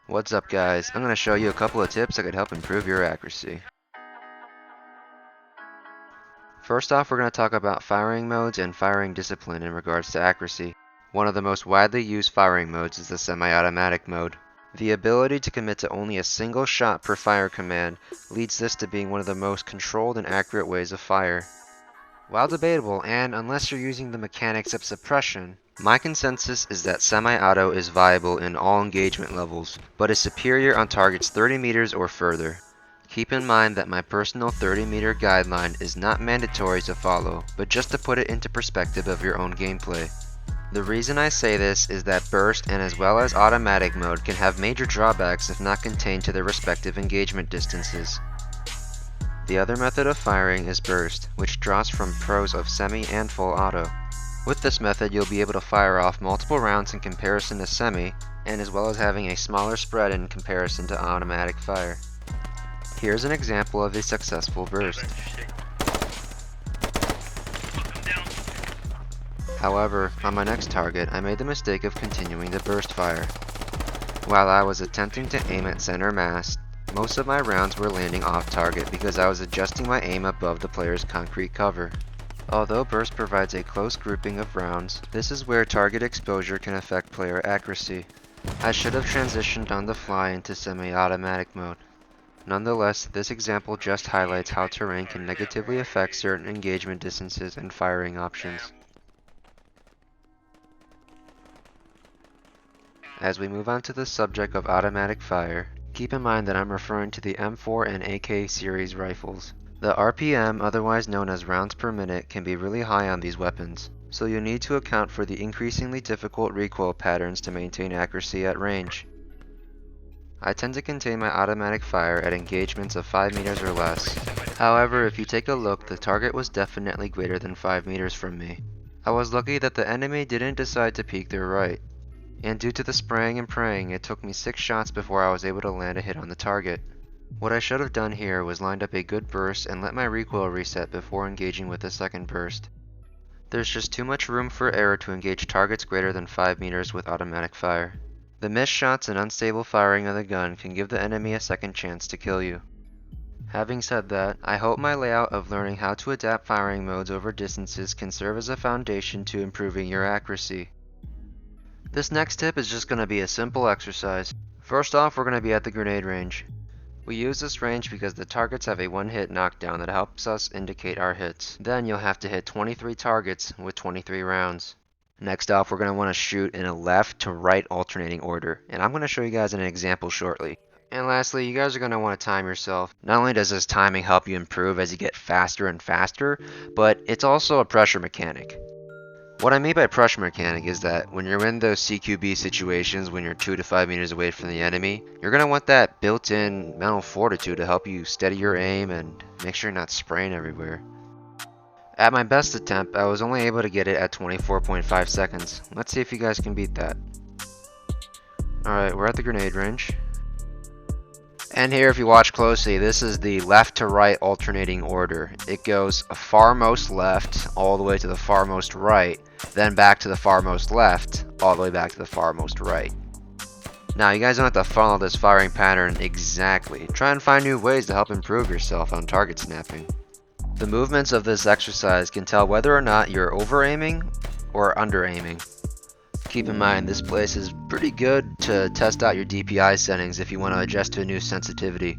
What's up guys, I'm going to show you a couple of tips that could help improve your accuracy. First off, we're going to talk about firing modes and firing discipline in regards to accuracy. One of the most widely used firing modes is the semi-automatic mode. The ability to commit to only a single shot per fire command leads this to being one of the most controlled and accurate ways of fire. While debatable, and unless you're using the mechanics of suppression, my consensus is that semi-auto is viable in all engagement levels, but is superior on targets 30 meters or further. Keep in mind that my personal 30-meter guideline is not mandatory to follow, but just to put it into perspective of your own gameplay. The reason I say this is that burst and as well as automatic mode can have major drawbacks if not contained to their respective engagement distances. The other method of firing is burst, which draws from pros of semi and full auto. With this method, you'll be able to fire off multiple rounds in comparison to semi, and as well as having a smaller spread in comparison to automatic fire. Here's an example of a successful burst. However, on my next target, I made the mistake of continuing the burst fire. While I was attempting to aim at center mass, most of my rounds were landing off target because I was adjusting my aim above the player's concrete cover. Although burst provides a close grouping of rounds, this is where target exposure can affect player accuracy. I should have transitioned on the fly into semi-automatic mode. Nonetheless, this example just highlights how terrain can negatively affect certain engagement distances and firing options. As we move on to the subject of automatic fire, keep in mind that I'm referring to the M4 and AK series rifles. The RPM, otherwise known as rounds per minute, can be really high on these weapons, so you'll need to account for the increasingly difficult recoil patterns to maintain accuracy at range. I tend to contain my automatic fire at engagements of 5 meters or less. However, if you take a look, the target was definitely greater than 5 meters from me. I was lucky that the enemy didn't decide to peek their right, and due to the spraying and praying, it took me 6 shots before I was able to land a hit on the target. What I should have done here was lined up a good burst and let my recoil reset before engaging with a second burst. There's just too much room for error to engage targets greater than 5 meters with automatic fire. The missed shots and unstable firing of the gun can give the enemy a second chance to kill you. Having said that, I hope my layout of learning how to adapt firing modes over distances can serve as a foundation to improving your accuracy. This next tip is just going to be a simple exercise. First off, we're going to be at the grenade range. We use this range because the targets have a one-hit knockdown that helps us indicate our hits. Then you'll have to hit 23 targets with 23 rounds. Next off, we're going to want to shoot in a left to right alternating order, and I'm going to show you guys an example shortly. And lastly, you guys are going to want to time yourself. Not only does this timing help you improve as you get faster and faster, but it's also a pressure mechanic. What I mean by pressure mechanic is that when you're in those CQB situations when you're 2 to 5 meters away from the enemy, you're going to want that built-in mental fortitude to help you steady your aim and make sure you're not spraying everywhere. At my best attempt, I was only able to get it at 24.5 seconds. Let's see if you guys can beat that. Alright, we're at the grenade range. And here, if you watch closely, this is the left to right alternating order. It goes farmost left all the way to the farmost right, then back to the farmost left, all the way back to the farmost right. Now, you guys don't have to follow this firing pattern exactly. Try and find new ways to help improve yourself on target snapping. The movements of this exercise can tell whether or not you're over-aiming or under-aiming. Keep in mind, this place is pretty good to test out your DPI settings if you want to adjust to a new sensitivity.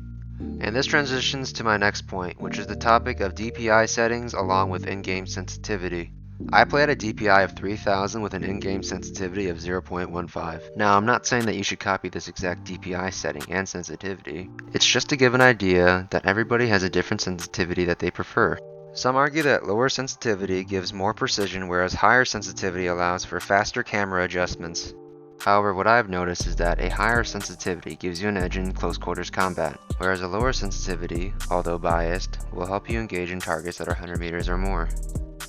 And this transitions to my next point, which is the topic of DPI settings along with in-game sensitivity. I play at a DPI of 3000 with an in-game sensitivity of 0.15. Now, I'm not saying that you should copy this exact DPI setting and sensitivity. It's just to give an idea that everybody has a different sensitivity that they prefer. Some argue that lower sensitivity gives more precision, whereas higher sensitivity allows for faster camera adjustments. However, what I've noticed is that a higher sensitivity gives you an edge in close quarters combat, whereas a lower sensitivity, although biased, will help you engage in targets that are 100 meters or more.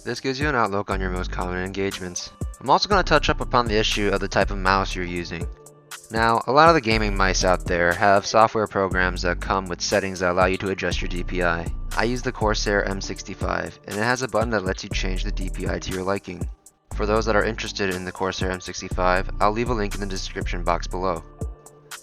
This gives you an outlook on your most common engagements. I'm also going to touch up upon the issue of the type of mouse you're using. Now, a lot of the gaming mice out there have software programs that come with settings that allow you to adjust your DPI. I use the Corsair M65, and it has a button that lets you change the DPI to your liking. For those that are interested in the Corsair M65, I'll leave a link in the description box below.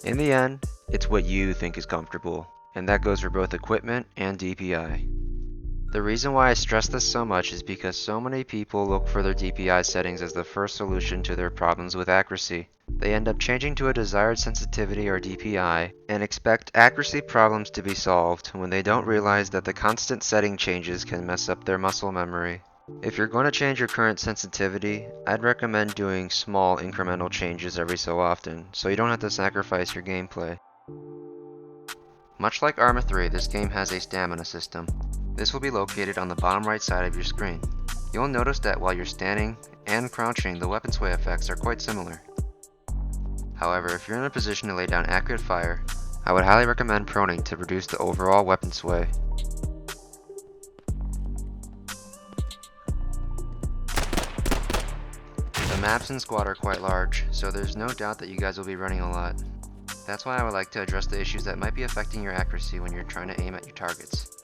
In the end, it's what you think is comfortable, and that goes for both equipment and DPI. The reason why I stress this so much is because so many people look for their DPI settings as the first solution to their problems with accuracy. They end up changing to a desired sensitivity or DPI and expect accuracy problems to be solved when they don't realize that the constant setting changes can mess up their muscle memory. If you're going to change your current sensitivity, I'd recommend doing small incremental changes every so often, so you don't have to sacrifice your gameplay. Much like Arma 3, this game has a stamina system. This will be located on the bottom right side of your screen. You'll notice that while you're standing and crouching, the weapon sway effects are quite similar. However, if you're in a position to lay down accurate fire, I would highly recommend proning to reduce the overall weapon sway. The maps in Squad are quite large, so there's no doubt that you guys will be running a lot. That's why I would like to address the issues that might be affecting your accuracy when you're trying to aim at your targets.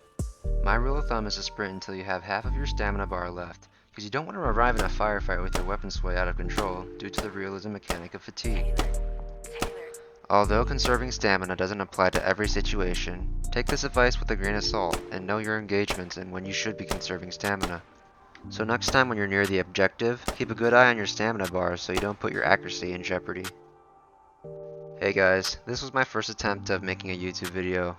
My rule of thumb is to sprint until you have half of your stamina bar left, because you don't want to arrive in a firefight with your weapon sway out of control due to the realism mechanic of fatigue. Although conserving stamina doesn't apply to every situation, take this advice with a grain of salt and know your engagements and when you should be conserving stamina. So next time when you're near the objective, keep a good eye on your stamina bar so you don't put your accuracy in jeopardy. Hey guys, this was my first attempt of making a YouTube video,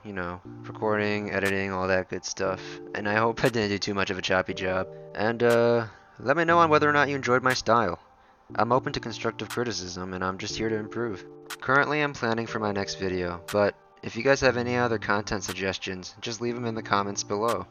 recording, editing, all that good stuff, and I hope I didn't do too much of a choppy job. And let me know on whether or not you enjoyed my style. I'm open to constructive criticism and I'm just here to improve. Currently I'm planning for my next video, but if you guys have any other content suggestions, just leave them in the comments below.